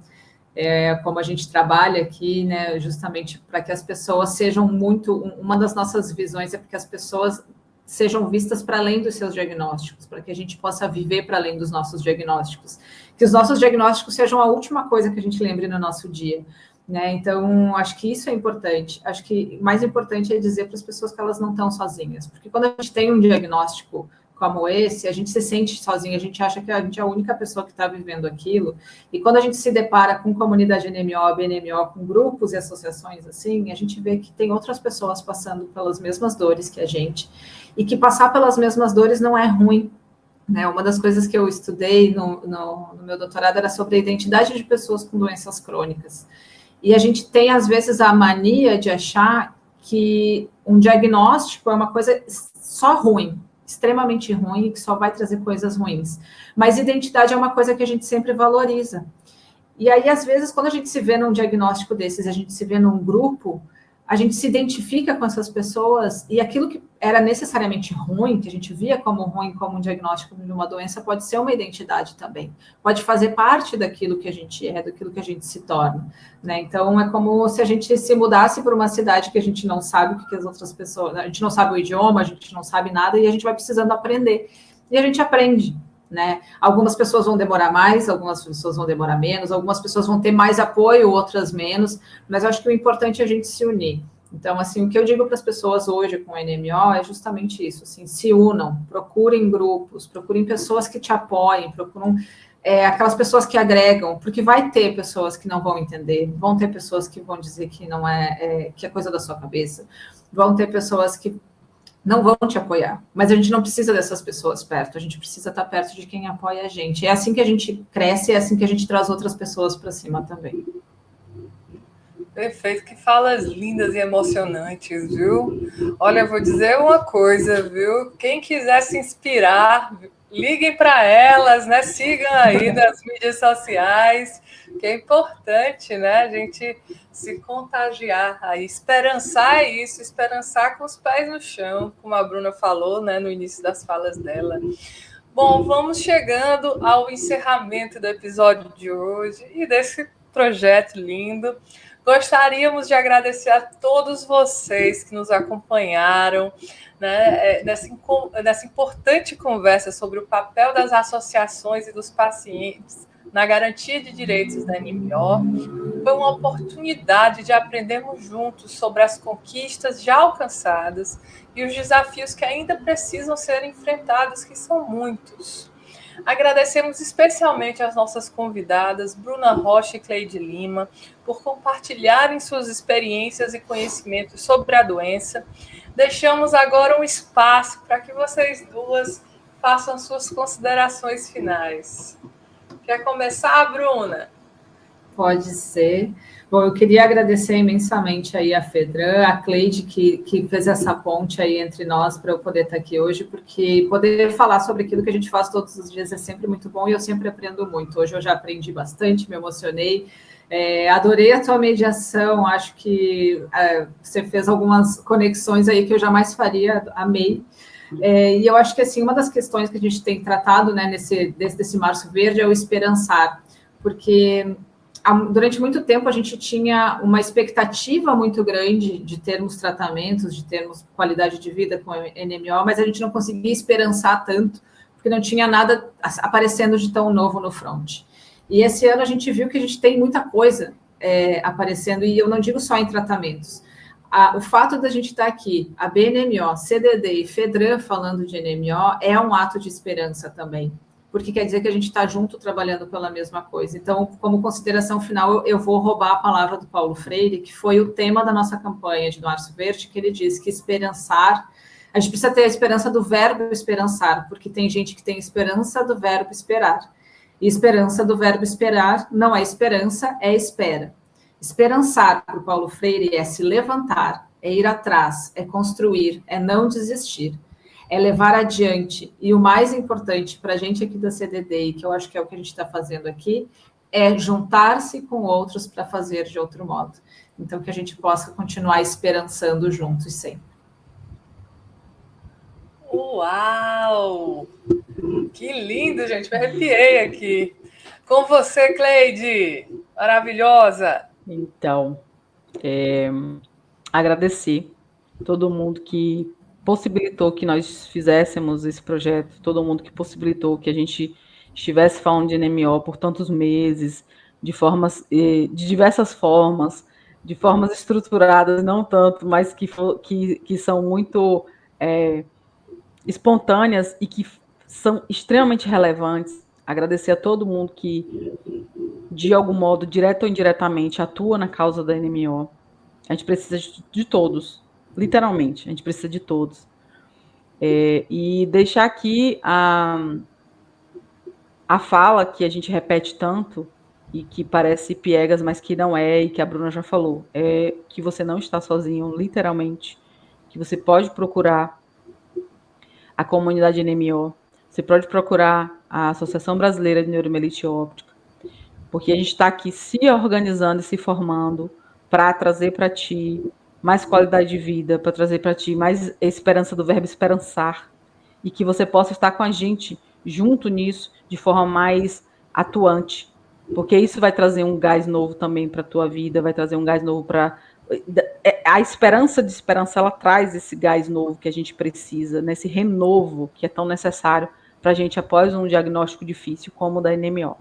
como a gente trabalha aqui, né, justamente para que as pessoas sejam uma das nossas visões é porque as pessoas sejam vistas para além dos seus diagnósticos, para que a gente possa viver para além dos nossos diagnósticos, que os nossos diagnósticos sejam a última coisa que a gente lembre no nosso dia. Né? Então, acho que isso é importante. Acho que o mais importante é dizer para as pessoas que elas não estão sozinhas. Porque quando a gente tem um diagnóstico como esse, a gente se sente sozinha, a gente acha que a gente é a única pessoa que está vivendo aquilo. E quando a gente se depara com comunidade NMO, BNMO, com grupos e associações assim, a gente vê que tem outras pessoas passando pelas mesmas dores que a gente. E que passar pelas mesmas dores não é ruim. Né? Uma das coisas que eu estudei no meu doutorado era sobre a identidade de pessoas com doenças crônicas. E a gente tem, às vezes, a mania de achar que um diagnóstico é uma coisa só ruim, extremamente ruim, que só vai trazer coisas ruins. Mas identidade é uma coisa que a gente sempre valoriza. E aí, às vezes, quando a gente se vê num diagnóstico desses, a gente se vê num grupo, a gente se identifica com essas pessoas e aquilo que era necessariamente ruim, que a gente via como ruim, como um diagnóstico de uma doença, pode ser uma identidade também. Pode fazer parte daquilo que a gente é, daquilo que a gente se torna. Né? Então, é como se a gente se mudasse para uma cidade que a gente não sabe o que as outras pessoas... A gente não sabe o idioma, a gente não sabe nada e a gente vai precisando aprender. E a gente aprende. Né? Algumas pessoas vão demorar mais, algumas pessoas vão demorar menos, algumas pessoas vão ter mais apoio, outras menos, mas eu acho que o importante é a gente se unir. Então, assim, o que eu digo para as pessoas hoje com o NMO é justamente isso, assim, se unam, procurem grupos, procurem pessoas que te apoiem, procurem aquelas pessoas que agregam, porque vai ter pessoas que não vão entender, vão ter pessoas que vão dizer que não que é coisa da sua cabeça, vão ter pessoas que não vão te apoiar, mas a gente não precisa dessas pessoas perto, a gente precisa estar perto de quem apoia a gente. É assim que a gente cresce, é assim que a gente traz outras pessoas para cima também. Perfeito, que falas lindas e emocionantes, viu? Olha, eu vou dizer uma coisa, viu? Quem quiser se inspirar, liguem para elas, né? Sigam aí nas mídias sociais, que é importante, né? A gente se contagiar aí, esperançar é isso, esperançar com os pés no chão, como a Bruna falou, né? No início das falas dela. Bom, vamos chegando ao encerramento do episódio de hoje e desse projeto lindo. Gostaríamos de agradecer a todos vocês que nos acompanharam, né, nessa importante conversa sobre o papel das associações e dos pacientes na garantia de direitos da NMO. Foi uma oportunidade de aprendermos juntos sobre as conquistas já alcançadas e os desafios que ainda precisam ser enfrentados, que são muitos. Agradecemos especialmente às nossas convidadas, Bruna Rocha e Cleide Lima, por compartilharem suas experiências e conhecimentos sobre a doença. Deixamos agora um espaço para que vocês duas façam suas considerações finais. Quer começar, Bruna? Pode ser. Bom, eu queria agradecer imensamente aí a Fedran, a Cleide, que fez essa ponte aí entre nós para eu poder estar aqui hoje, porque poder falar sobre aquilo que a gente faz todos os dias é sempre muito bom e eu sempre aprendo muito. Hoje eu já aprendi bastante, me emocionei, adorei a tua mediação, acho que você fez algumas conexões aí que eu jamais faria, amei. E eu acho que, assim, uma das questões que a gente tem tratado, né, desse Março Verde é o esperançar, porque durante muito tempo a gente tinha uma expectativa muito grande de termos tratamentos, de termos qualidade de vida com NMO, mas a gente não conseguia esperançar tanto, porque não tinha nada aparecendo de tão novo no front. E esse ano a gente viu que a gente tem muita coisa aparecendo, e eu não digo só em tratamentos. O fato da gente estar aqui, a BNMO, CDD e Fedran falando de NMO é um ato de esperança também, porque quer dizer que a gente está junto trabalhando pela mesma coisa. Então, como consideração final, eu vou roubar a palavra do Paulo Freire, que foi o tema da nossa campanha de Março Verde, que ele diz que esperançar A gente precisa ter a esperança do verbo esperançar, porque tem gente que tem esperança do verbo esperar. E esperança do verbo esperar não é esperança, é espera. Esperançar para o Paulo Freire é se levantar, é ir atrás, é construir, é não desistir, é levar adiante. E o mais importante para a gente aqui da CDD, e que eu acho que é o que a gente está fazendo aqui, é juntar-se com outros para fazer de outro modo. Então, que a gente possa continuar esperançando juntos sempre. Uau! Que lindo, gente. Me arrepiei aqui. Com você, Cleide. Maravilhosa. Então, agradecer todo mundo que possibilitou que nós fizéssemos esse projeto, todo mundo que possibilitou que a gente estivesse falando de NMO por tantos meses, de diversas formas, de formas estruturadas, não tanto, mas que são muito espontâneas e que são extremamente relevantes. Agradecer a todo mundo que, de algum modo, direto ou indiretamente, atua na causa da NMO. A gente precisa de todos, literalmente, a gente precisa de todos. E deixar aqui a fala que a gente repete tanto e que parece piegas, mas que não é, e que a Bruna já falou, é que você não está sozinho, literalmente, que você pode procurar a comunidade NMO, você pode procurar a Associação Brasileira de Neuromielite Óptica, porque a gente está aqui se organizando e se formando para trazer para ti mais qualidade de vida, para trazer para ti mais esperança do verbo esperançar, e que você possa estar com a gente junto nisso de forma mais atuante, porque isso vai trazer um gás novo também para a tua vida, vai trazer um gás novo para... A esperança de esperança, ela traz esse gás novo que a gente precisa, nesse renovo que é tão necessário para a gente após um diagnóstico difícil como o da NMO.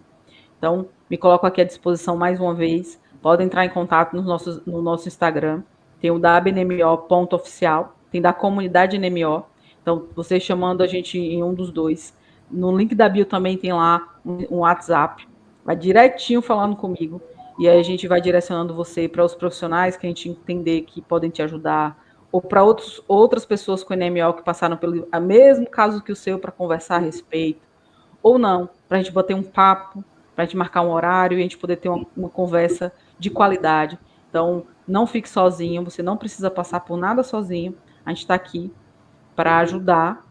Então, me coloco aqui à disposição mais uma vez. Podem entrar em contato no nosso Instagram. Tem o da abnmo.oficial, tem da comunidade NMO. Então, você chamando a gente em um dos dois. No link da bio também tem lá um WhatsApp. Vai direitinho falando comigo. E aí a gente vai direcionando você para os profissionais que a gente entender que podem te ajudar. Ou para outras pessoas com NMO que passaram pelo mesmo caso que o seu para conversar a respeito. Ou não, para a gente bater um papo, para a gente marcar um horário e a gente poder ter uma conversa de qualidade. Então, não fique sozinho, você não precisa passar por nada sozinho. A gente está aqui para ajudar.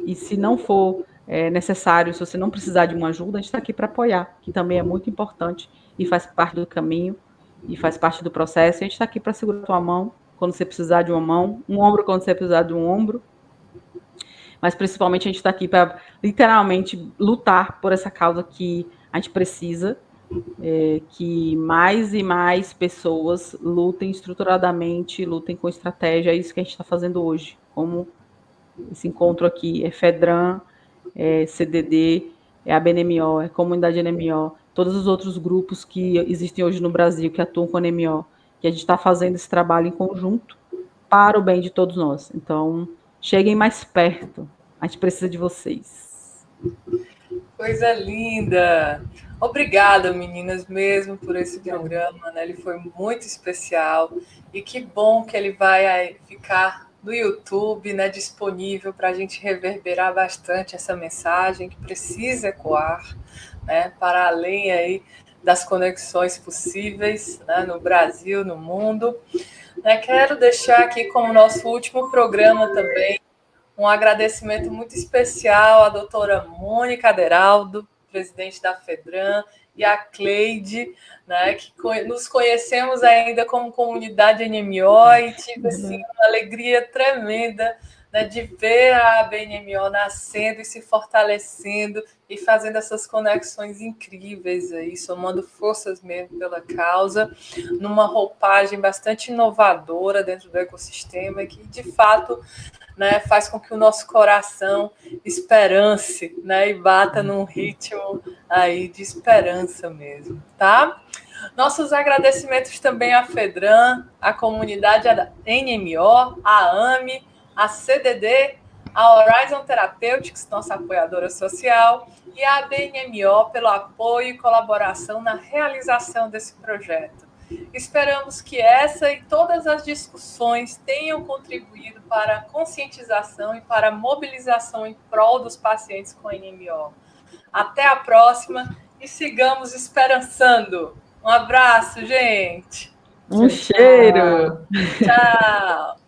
E se não for necessário, se você não precisar de uma ajuda, a gente está aqui para apoiar, que também é muito importante e faz parte do caminho e faz parte do processo. A gente está aqui para segurar a tua mão quando você precisar de uma mão, um ombro quando você precisar de um ombro. Mas principalmente a gente está aqui para literalmente lutar por essa causa que a gente precisa, que mais e mais pessoas lutem estruturadamente, lutem com estratégia. É isso que a gente está fazendo hoje, como esse encontro aqui, FEDRAN, CDD, a BNMO, a Comunidade NMO, todos os outros grupos que existem hoje no Brasil, que atuam com a NMO, que a gente está fazendo esse trabalho em conjunto para o bem de todos nós. Então, cheguem mais perto. A gente precisa de vocês. Coisa linda! Obrigada, meninas, mesmo por esse programa, né? Ele foi muito especial e que bom que ele vai ficar no YouTube, né, disponível para a gente reverberar bastante essa mensagem que precisa ecoar, né, para além aí das conexões possíveis, né, no Brasil, no mundo. Quero deixar aqui como nosso último programa também um agradecimento muito especial à doutora Mônica Aderaldo, presidente da FEDRAN, e a Cleide, né, que nos conhecemos ainda como comunidade NMO e tive assim, uma alegria tremenda, né, de ver a ABNMO nascendo e se fortalecendo e fazendo essas conexões incríveis aí, somando forças mesmo pela causa, numa roupagem bastante inovadora dentro do ecossistema que, de fato, né, faz com que o nosso coração esperance, né, e bata num ritmo aí de esperança mesmo, tá? Nossos agradecimentos também à FEDRAN, à comunidade NMO, à AME, à CDD, à Horizon Therapeutics, nossa apoiadora social, e à BNMO pelo apoio e colaboração na realização desse projeto. Esperamos que essa e todas as discussões tenham contribuído para a conscientização e para a mobilização em prol dos pacientes com NMO. Até a próxima e sigamos esperançando. Um abraço, gente. Um cheiro! Tchau!